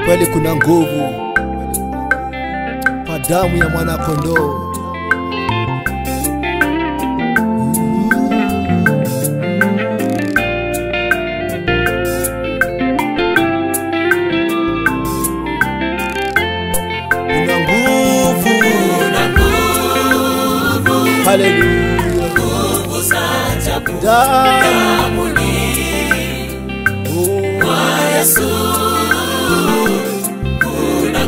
Kweli kuna nguvu kwa damu ya mwana kondoo. Kuna nguvu, haleluya, nguvu za ajabu damuni kwa Yesu. Kuna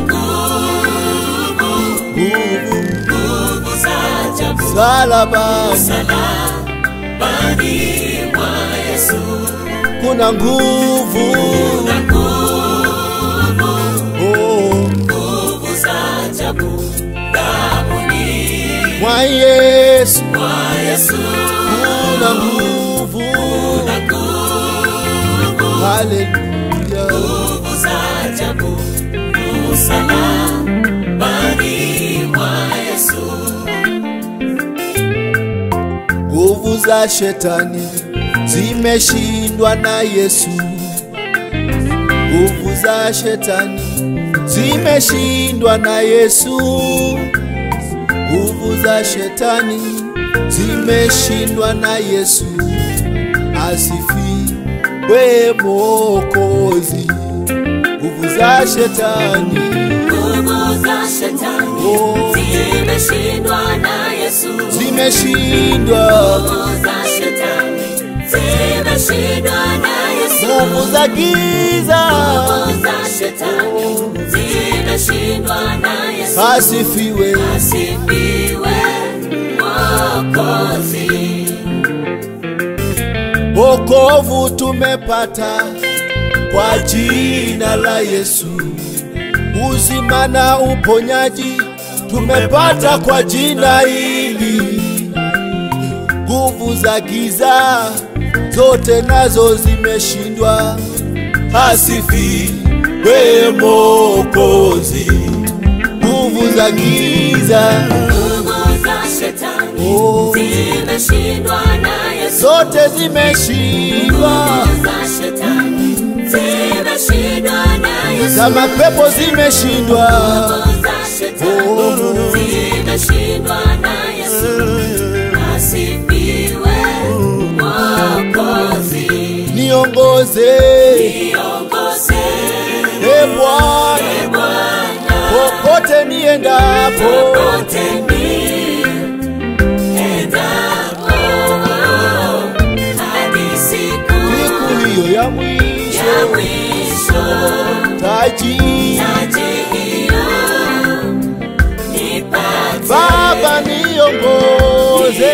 nguvu za ajabu salabani mwa Yesu. kuna nguvu, nguvu za ajabu damuni mwa Yesu. kuna nguvu, haleluya, nguvu za ajabu msalabani mwa Yesu. nguvu za shetani zimeshindwa na Yesu. Nguvu za shetani zimeshindwa na Yesu. Nguvu za shetani zimeshindwa na Yesu. Asifiwe Mwokozi. Nguvu za shetani, zimeshindwa na Yesu. zimeshindwa. Nguvu za giza, zimeshindwa na Yesu. asifiwe. Mwokozi. Wokovu tumepata kwa jina la Yesu. Uzima na uponyaji tumepata kwa jina hili. Nguvu za giza zote nazo zimeshindwa. Asifiwe Mwokozi. Nguvu za giza, zimeshindwa na Yesu. zote zimeshindwa. Za mapepo zimeshindwa. Zimeshindwa na Yesu. Asifiwe Mwokozi. Niongoze, e Bwana, popote niendapo, hadi siku hiyo ya mwisho, taji hiyo nipate. Baba, niongoze,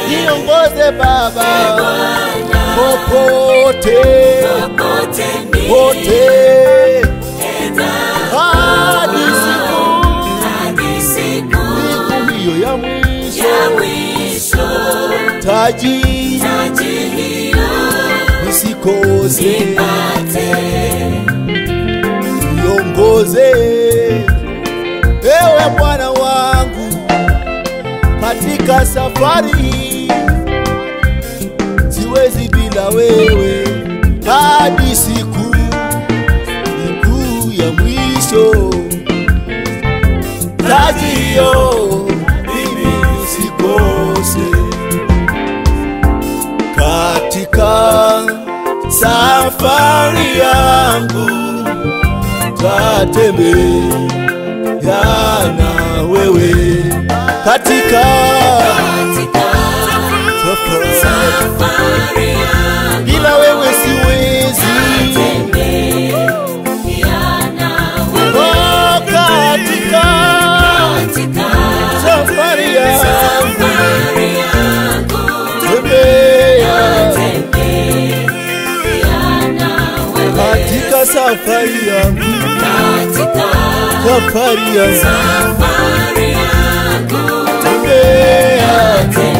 niongoze Baba, popote pote, hadi siku hiyo ya mwisho, taji nisikose. Niongoze ewe Bwana wangu katika safari hii, siwezi bila wewe, hadi siku ya mwisho, taji hiyo mimi nisikose. Katika safari yangu tatembea na wewe, katika Safari yangu bila wewe siwezi. Oh, katika safari yangu tembea, katika safari yangu, tembea